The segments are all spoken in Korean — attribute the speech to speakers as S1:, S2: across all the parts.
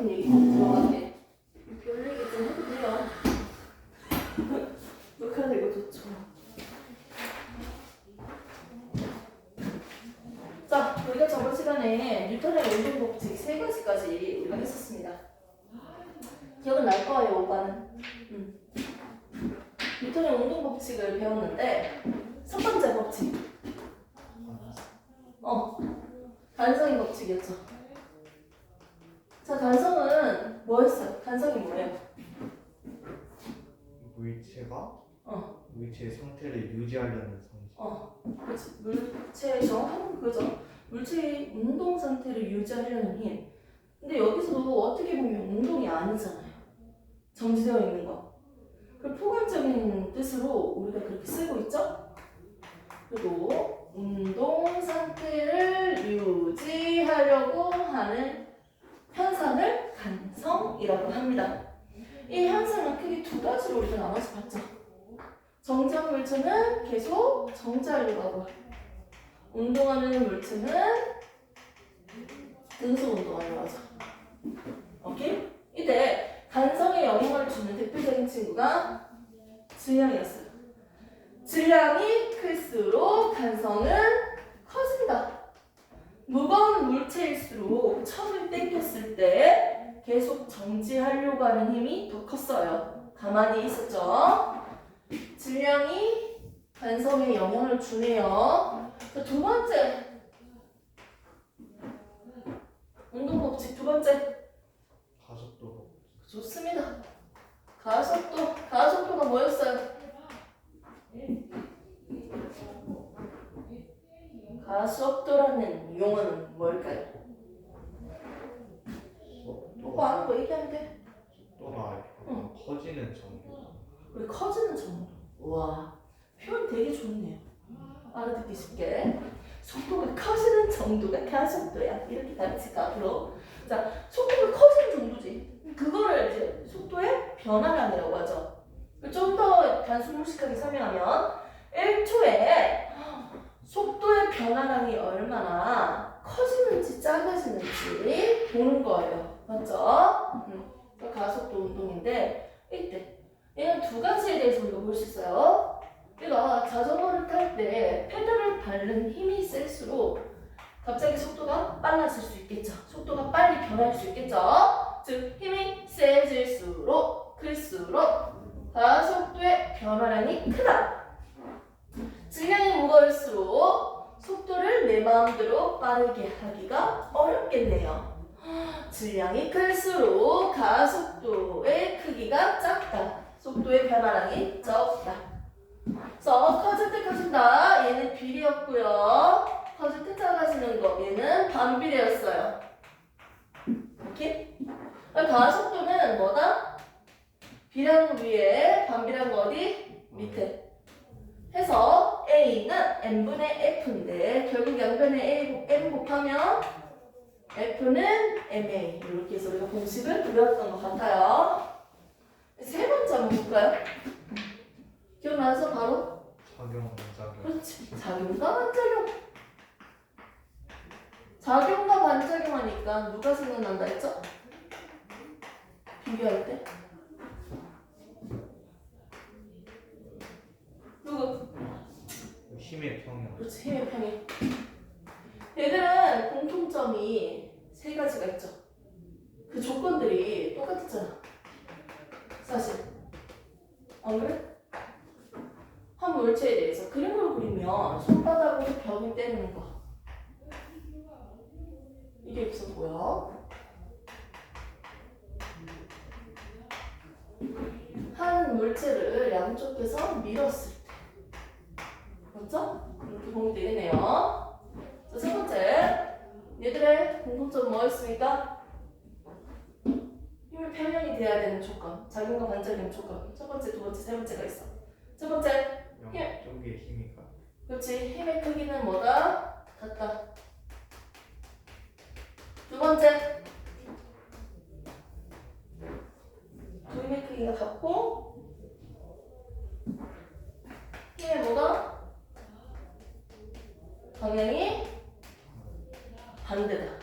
S1: 같은 얘기 좀 들어가게. 별 얘기 좀 해도 돼요. 녹화되고 좋죠. 자, 우리가 저번 시간에 뉴턴의 운동법칙 3가지까지 우리가 했었습니다. 기억은 날 거예요, 오빠는. 뉴턴의 운동법칙을 배웠는데 첫 번째 법칙. 간성의 법칙이었죠. 자, 간성은 뭐였어요? 간성이 뭐예요?
S2: 물체의 상태를 유지하려는 성질.
S1: 그렇지. 물체의 그죠. 물체의 운동 상태를 유지하려는 힘. 근데 여기서도 어떻게 보면 운동이 아니잖아요. 정지되어 있는 거. 그 포괄적인 뜻으로 우리가 그렇게 쓰고 있죠? 그리고 운동 상태를 유지하려고 하는 현상을 간성이라고 합니다. 이 현상은 크게 2가지로 우리가 나눠서 봤죠. 정지한 물체는 계속 정지하려고 하고, 운동하는 물체는 등속 운동하려고 하죠. 오케이? 이때 간성에 영향을 주는 대표적인 친구가 질량이었어요. 질량이 클수록 간성은 커진다. 무거운 물체일수록 천을 땡겼을 때 계속 정지하려고 하는 힘이 더 컸어요. 가만히 있었죠? 질량이 간성에 영향을 주네요. 자, 2번째 운동법칙 2번째
S2: 가속도.
S1: 좋습니다. 가속도가 뭐였어요? 가속도라는 용어는 뭘까요? 오빠 아는 거 얘기하면 돼.
S2: 속도가 커지는 정도.
S1: 우리 커지는 정도. 와, 표현 되게 좋네요. 알아듣기 쉽게. 속도가 커지는 정도가 가속도야. 이렇게 가르칠까 앞으로. 자, 속도가 커지는 정도지. 그거를 이제 속도의 변화량이라고 하죠. 좀 더 단순 무식하게 설명하면 1초에 속도의 변화량이 얼마나 커지는지 작아지는지 보는 거예요. 맞죠? 가속도 운동인데 이때 얘는 2가지에 대해서 우리가 볼 수 있어요. 우리가 자전거를 탈 때 페달을 밟는 힘이 셀수록 갑자기 속도가 빨라질 수 있겠죠. 속도가 빨리 변할 수 있겠죠. 즉 힘이 세질수록 클수록 가속도의 변화량이 크다. 질량이 무거울수록 속도를 내 마음대로 빠르게 하기가 어렵겠네요. 질량이 클수록 가속도의 크기가 작다. 속도의 변화량이 적다. 그래서 커질 때 커진다. 얘는 비례였고요. 커질 때 작아지는 거. 얘는 반비례였어요. 오케이? 가속도는 뭐다? 비례한 거 위에, 반비례한 거 어디? 밑에. 해서 A는 N분의 F인데 결국 양변에 M 곱하면 F는 MA. 이렇게 해서 우리가 공식을 외웠던 것 같아요. 3번째 한번 볼까요? 기억나서 바로?
S2: 작용, 반작용.
S1: 그렇지. 작용과 반작용. 작용과 반작용 하니까 누가 생각난다 했죠? 비교할 때? 누구?
S2: 힘의 평형.
S1: 그렇지. 힘의 평행. 얘들은 공통점이 3가지가 있죠. 그 조건들이 똑같았잖아. 사실. 안 그래? 한 물체에 대해서 그림을 그리면 손바닥으로 벽을 때리는 거. 이게 있었고요. 한 물체를 양쪽에서 밀었을 때. 맞죠? 이렇게 보면 되겠네요. 자, 3번째. 얘들의 공통점은 뭐였습니까? 힘의 평형이 돼야 되는 조건. 작용과 반작용 조건. 첫 번째, 2번째, 3번째가 있어. 첫 번째.
S2: 양쪽의 힘이 같다.
S1: 그렇지. 힘의 크기는 뭐다? 같다. 2번째. 두 힘의 크기가 같고 힘의 뭐다? 방향이 반대다.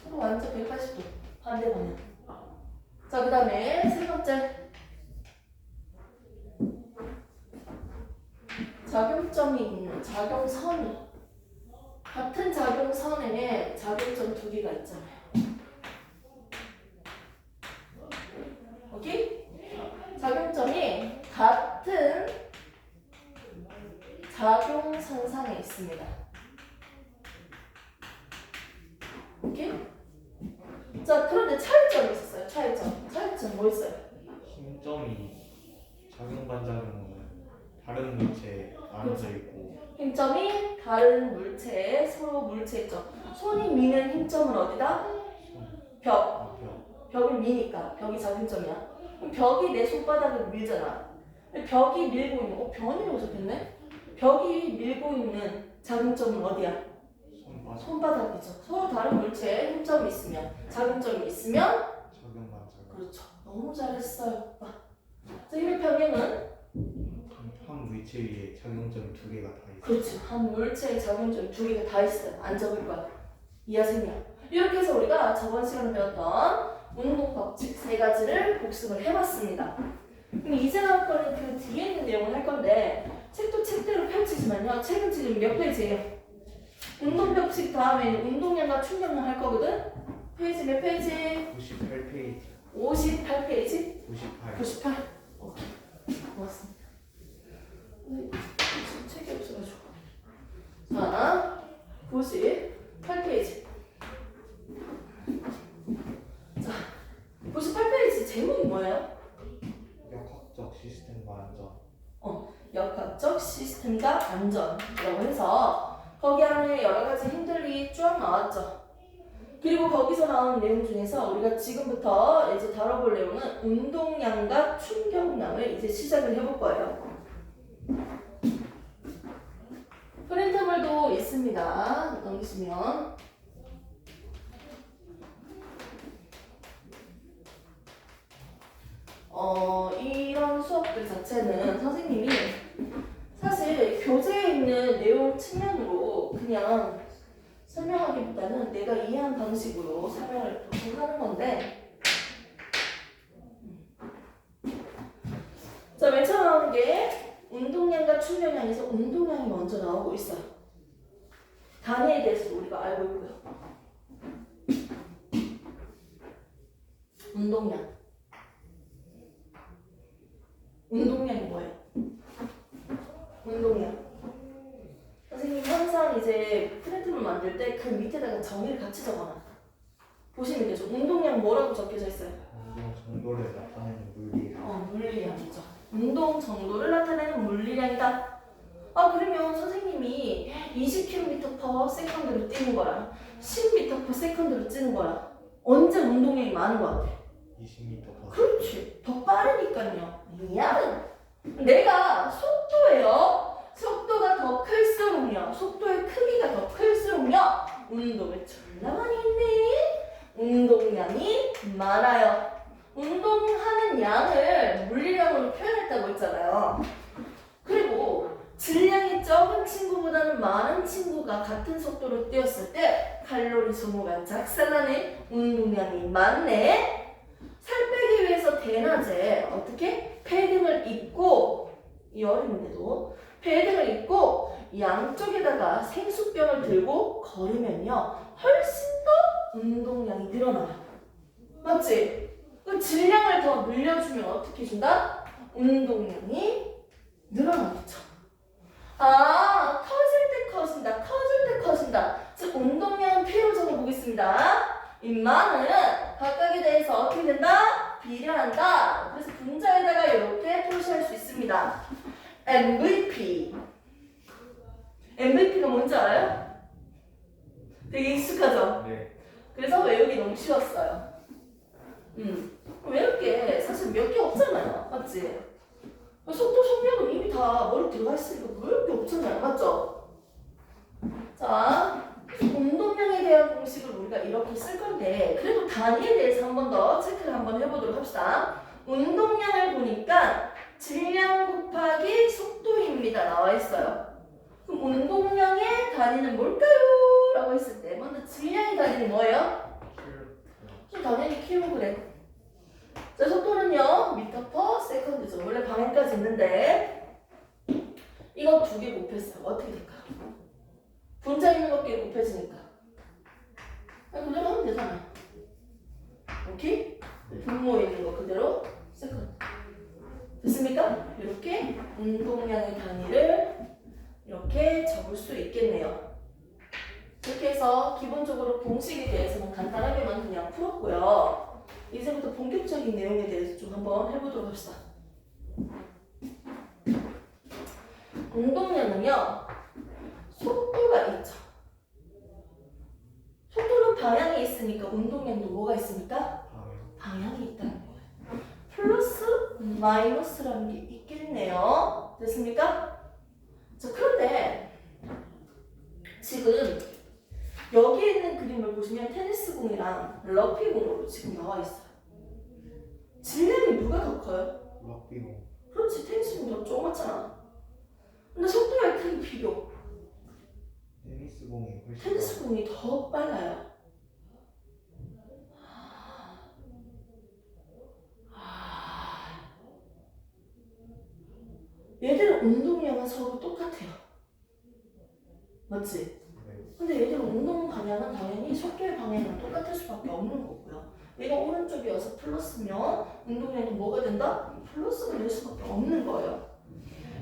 S1: 서로 완전 180도 반대 방향. 자, 그 다음에 세 번째. 작용점이 있는 작용선이. 같은 작용선에 작용점 두 개가 있잖아요. 오케이? 작용점이 같은 작용선상에 있습니다. 오케이? 자, 그런데 차이점이 있었어요. 차이점 뭐 있어요?
S2: 힘점이 작용 반작용은 다른 물체에 나눠져 있고
S1: 힘점이 다른 물체에 서로 물체점. 손이 미는 힘점은 어디다? 벽. 벽을 미니까 벽이 작용점이야. 그럼 벽이 내 손바닥을 밀잖아. 벽이 밀고 있는 변이라고 적혔네? 벽이 밀고 있는 작용점은 어디야? 손바닥이죠. 서로 다른 물체에 힘점이 있으면 작용점이 있으면
S2: 작용 반작용.
S1: 그렇죠. 너무 잘했어요. 자, 힘의 평행은
S2: 한 물체 위에 작용점이 두 개가 다 있어요.
S1: 그렇죠. 한 물체의 작용점이 두 개가 다 있어요. 안 적을 거야. 이해하세요? 이렇게 해서 우리가 저번 시간에 배웠던 운동 법칙 세 가지를 복습을 해봤습니다. 그럼 이제 나올 거는 그 뒤에 있는 내용을 할 건데 책도 책대로 펼치지만요. 책은 지금 몇 페이지예요? 운동 법칙 다음에 운동량과 충격량 할 거거든? 페이지 몇 페이지?
S2: 98페이지.
S1: 58페이지?
S2: 98.
S1: 98? 오케이. 고맙습니다. 지금 책이 없어가지고. 자, 98페이지. 자, 98페이지 제목이 뭐예요?
S2: 역학적 시스템과 안전.
S1: 역학적 시스템과 안전이라고 해서 거기 안에 여러 가지 힘들이 쫙 나왔죠. 그리고 거기서 나온 내용 중에서 우리가 지금부터 이제 다뤄볼 내용은 운동량과 충격량을 이제 시작을 해볼 거예요. 프린트물도 있습니다. 넘기시면 이런 수업들 자체는 선생님이 사실 교재에 있는 내용 측면으로 그냥 설명하기보다는 내가 이해한 방식으로 설명을 하는 건데 자, 맨 처음 나오는 게 운동량과 충격량에서 운동량이 먼저 나오고 있어요. 단위에 대해서 우리가 알고 있고요. 운동량이 뭐예요? 운동량. 선생님 항상 이제 프린트물 만들 때 그 밑에다가 정의를 같이 적어놔. 보시면 되죠. 운동량 뭐라고 적혀져 있어요?
S2: 운동 정도를 나타내는 물리량.
S1: 물리량이죠. 운동 정도를 나타내는 물리량이다. 그러면 선생님이 20km/s로 뛰는 거랑 10m/s로 뛰는 거랑 언제 운동량이 많은 것 같아?
S2: 20m/s.
S1: 그렇지. 더 빠르니까요. 미안. 내가 속도예요. 속도가 더 클수록요. 속도의 크기가 더 클수록요. 운동을 졸라 많이 했네. 운동량이 많아요. 운동하는 양을 물리량으로 표현했다고 했잖아요. 그리고 질량이 적은 친구보다는 많은 친구가 같은 속도로 뛰었을 때 칼로리 소모가 작살나네. 운동량이 많네. 살 빼기 위해서 대낮에 어떻게? 패딩을 입고 여름인데도 패딩을 입고 양쪽에다가 생수병을 들고 걸으면요 훨씬 더 운동량이 늘어나요. 맞지? 그 질량을 더 늘려주면 어떻게 준다? 운동량이 늘어나겠죠. 커질 때 커진다. 즉 운동량 필요 적어보겠습니다. 인마는 각각에 대해서 어떻게 된다? 비례한다. 그래서 분자에다가 이렇게 표시할 수 있습니다. MVP가 뭔지 알아요? 되게 익숙하죠?
S2: 네.
S1: 그래서 외우기 너무 쉬웠어요. 외울 게 사실 몇 개 없잖아요. 맞지? 속도 속력은 이미 다 머리 들어가 있으니까 외울 게 없잖아요. 맞죠? 자, 운동량에 대한 공식을 우리가 이렇게 쓸 건데 그래도 단위에 대해서 한 번 더 체크를 한번 해보도록 합시다. 운동량을 보니까 질량 곱하기 속도입니다. 나와 있어요. 그럼 운동량의 단위는 뭘까요? 라고 했을 때 먼저 질량의 단위는 뭐예요? 당연히 킬로그램. 자, 속도는요, 미터 퍼 세컨드죠. 원래 방향까지 있는데, 이거 두 개 곱했어요. 어떻게 될까? 분자 있는 것끼리 곱해지니까. 그대로 하면 되잖아요. 오케이? 분모 있는 거 그대로 세컨드. 됐습니까? 이렇게 운동량의 단위를 이렇게 적을 수 있겠네요. 이렇게 해서 기본적으로 공식에 대해서는 간단하게만 그냥 풀었고요. 이제부터 본격적인 내용에 대해서 좀 한번 해보도록 합시다. 운동량은요, 속도가 있죠. 속도는 방향이 있으니까 운동량도 뭐가 있습니까? 방향이 있다는 거예요. 플러스, 마이너스라는 게 있겠네요. 됐습니까? 자, 그런데 지금 여기에 있는 그림을 보시면 테니스공이랑 럭비공으로 지금 나와 있어요. 질량이 누가 더 커요?
S2: 럭비공.
S1: 그렇지, 테니스공이 더 조그맣잖아. 근데 속도의 큰 비교.
S2: 테니스공이 훨씬
S1: 테니스공이 더 빨라요. 얘들은 운동량은 서로 똑같아요. 맞지?
S2: 네.
S1: 근데 얘들은 운동 방향은 당연히 속도의 방향은 똑같을 수밖에 없는 거고요. 얘가 오른쪽이어서 플러스면 운동량이 뭐가 된다? 플러스가 될 수밖에 없는 거예요.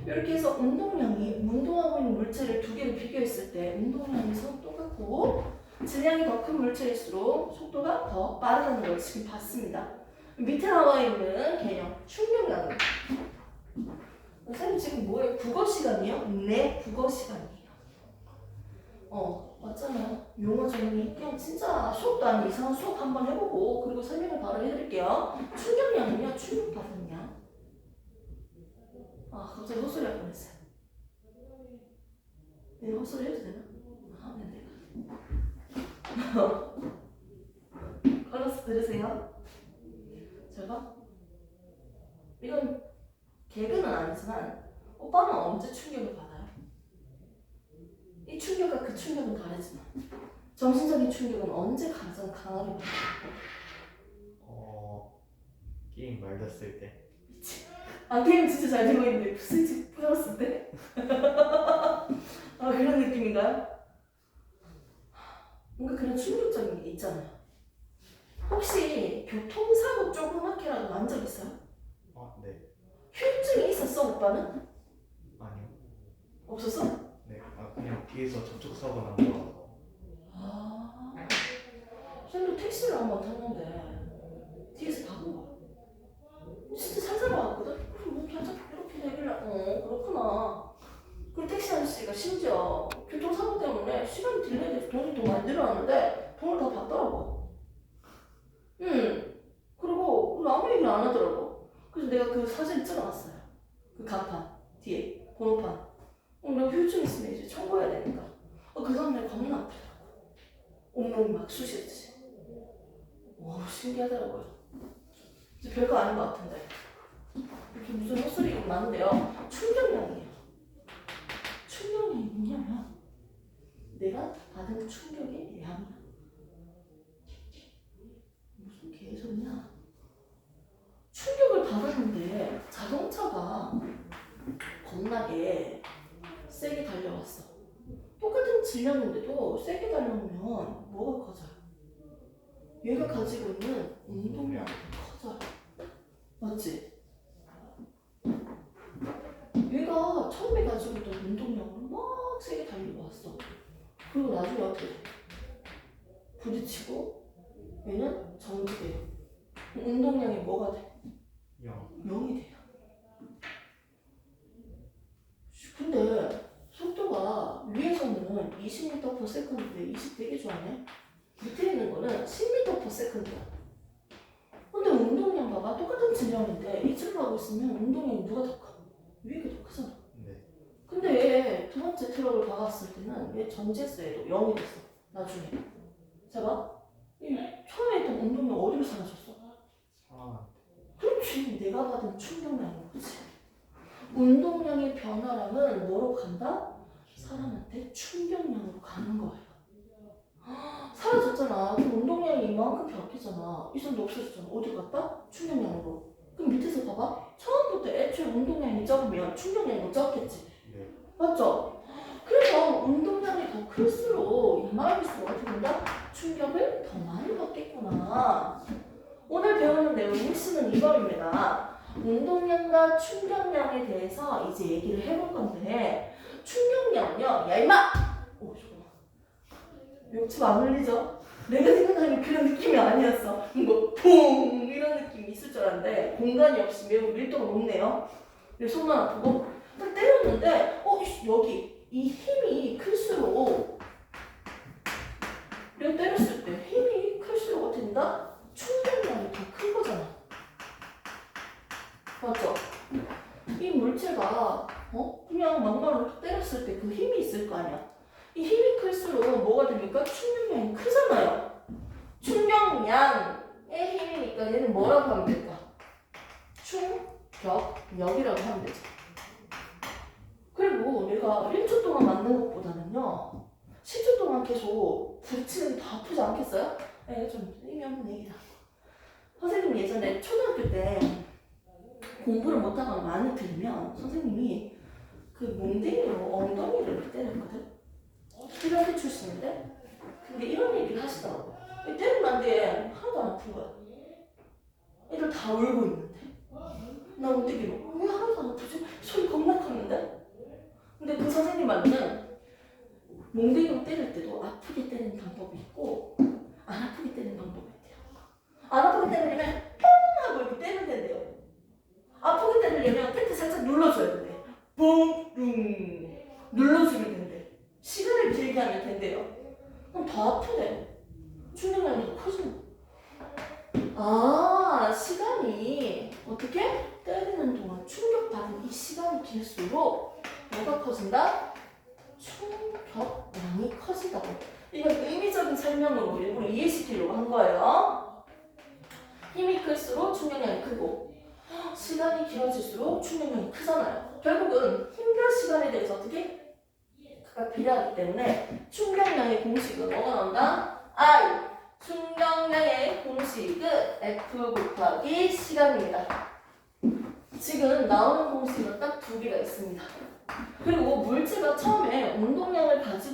S1: 이렇게 해서 운동량이 운동하고 있는 물체를 두 개를 비교했을 때 운동량이 서로 똑같고 질량이 더 큰 물체일수록 속도가 더 빠르다는 걸 지금 봤습니다. 밑에 나와 있는 개념 충격량. 선생님 지금 뭐예요? 국어 시간이요? 네, 국어 시간이에요. 맞잖아요. 용어 정리. 그냥 진짜 수업도 아닌 이상한 수업 한번 해보고 그리고 설명을 바로 해드릴게요. 충격량은요, 충격받은 양. 갑자기 헛소리 할 뻔했어요. 내가 헛소리 해도 되나? 하면 내가. 알아서 들으세요. 제가 이건 개그는 아니지만 오빠는 언제 충격을 받아요? 이 충격과 그 충격은 다르지만 정신적인 충격은 언제 가장 강하게 받아요?
S2: 게임 말렸을 때.
S1: 미치. 게임 진짜 잘 되고 있는데 스위치 부셨을 때? 그런 느낌인가요? 뭔가 그런 충격적인 게 있잖아요. 혹시 교통사고 조그맣게라도 난 적 있어요?
S2: 네.
S1: 휴증이 있었어, 오빠는?
S2: 아니요.
S1: 없었어?
S2: 네. 그냥 뒤에서 접촉 사고 난 거라서.
S1: 쌤도 택시를 한번 탔는데 뒤에서 다 본 거야. 진짜 살살 나왔거든? 그럼 뭐 이렇게 되길래 그렇구나. 그리고 택시 아저씨가 심지어 교통사고 때문에 시간이 딜레이돼서 돈이 더 많이 들어왔는데 돈을 다 받더라고. 그리고 아무 얘기를 안 하더라고. 그래서 내가 그 사진 찍어놨어요. 그 간판 뒤에 번호판. 내가 휴증 있으면 이제 청구해야 되니까. 그 다음날 겁나 아프더라고. 온몸이 막 쑤시듯이. 신기하더라고요. 이제 별거 아닌 것 같은데. 이렇게 무슨 헛소리가 많은데요. 충격량이에요. 충격량이 뭐냐면 내가 받은 충격의 양이야. 무슨 개소리냐. 충격을 받았는데 자동차가 겁나게 세게 달려왔어. 똑같은 질량인데도 세게 달려오면 뭐가 커져요? 얘가 가지고 있는 운동량이 커져요. 맞지? 얘가 처음에 가지고 있던 운동량으로 막 세게 달리고 왔어. 그리고 나중에 어떻게 돼? 부딪히고 얘는 정지돼요. 운동량이 뭐가 돼? 0이 돼요. 근데 속도가 위에서는 20m/s인데 20 되게 좋아하네. 밑에 있는 거는 10m/s야. 근데 운동량 봐봐. 똑같은 질량인데 이쪽으로 하고 있으면 운동량이 누가 더 커? 위가 더 크잖아.
S2: 네.
S1: 근데 얘 두 번째 트럭을 박았을 때는 얘 정지했어. 얘도 0이 됐어. 나중에. 자 봐. 이 처음에 있던 운동량 어디로 사라졌어?
S2: 사람한테.
S1: 그렇지. 내가 받은 충격량인 거지. 운동량의 변화량은 뭐로 간다? 사람한테 충격량으로 가는 거예요. 사라졌잖아. 그럼 운동량이 이만큼 바뀌잖아. 이 정도 없어졌잖아. 어디 갔다? 충격량으로. 그럼 밑에서 봐봐. 처음부터 애초에 운동량이 적으면 충격량도 적겠지.
S2: 네.
S1: 맞죠? 그래서 운동량이 더 클수록 이만할수록 어떻게 된다? 충격을 더 많이 받겠구나. 오늘 배우는 내용 핵심은 이거입니다. 운동량과 충격량에 대해서 이제 얘기를 해볼 건데 충격량은요. 야 임마! 오 잠깐만. 욕심 안 흘리죠? 내가 생각하는 그런 느낌이 아니었어. 뭐 퐁! 이런 느낌이 있을 줄 알았는데 공간이 없이 매우 밀도가 높네요. 그래서 손만 아프고 딱 때렸는데 여기 이 힘이 클수록 내가 때렸을 때 힘이 클수록 어떻게 된다? 충격량이 더 큰 거잖아. 맞죠? 이 물체가 그냥 막말로 때렸을 때 그 힘이 있을 거 아니야. 이 힘이 클수록 뭐가 됩니까? 충격량이 크잖아요. 충격량의 힘이니까 얘는 뭐라고 하면 될까? 충격력이라고 하면 되죠. 그리고 내가 1초 동안 맞는 것보다는요 10초 동안 계속 부딪히는 게 더 아프지 않겠어요? 이거 좀 의미 없는 얘기다. 선생님이 예전에 초등학교 때 공부를 못하거나 많이 들으면 선생님이 그 몽댕이로 엉덩이를 이렇게 때렸거든? 필요하게 출신인데? 근데 이런 얘기를 하시더라고. 때리면 안 돼. 하나도 안 아픈 거야. 애들 다 울고 있는데. 나 몽댕이로 왜 하나도 안 아프지? 소리 겁나 컸는데? 근데 그 선생님 말로는 몽댕이로 때릴 때도 아프게 때리는 방법이 있고 안 아프게 때리는 방법이 있대요. 안 아프게 때리려면 뻥 하고 이렇게 때리면 된대요. 아프게 때리려면 끝에 살짝 눌러줘야 된대. 뿡 눌러주면 된대. 시간을 길게 하면 된대요. 그럼 더 아프대. 충격량이 더 커지는. 시간이 어떻게? 때리는 동안 충격받은 이 시간이 길수록 뭐가 커진다? 충격량이 커진다고. 이건 의미적인 설명으로 일부러 이해시키려고 한 거예요. 힘이 클수록 충격량이 크고 시간이 길어질수록 충격량이 크잖아요. 결국은 힘과 시간에 대해서 어떻게? 각각 비례하기 때문에 충격량의 공식은 뭐가 나온다? I. 충격량의 공식은 F 곱하기 시간입니다. 지금 나오는 공식은 딱 두 개가 있습니다. 그리고 물체가 처음에 운동량을 가지고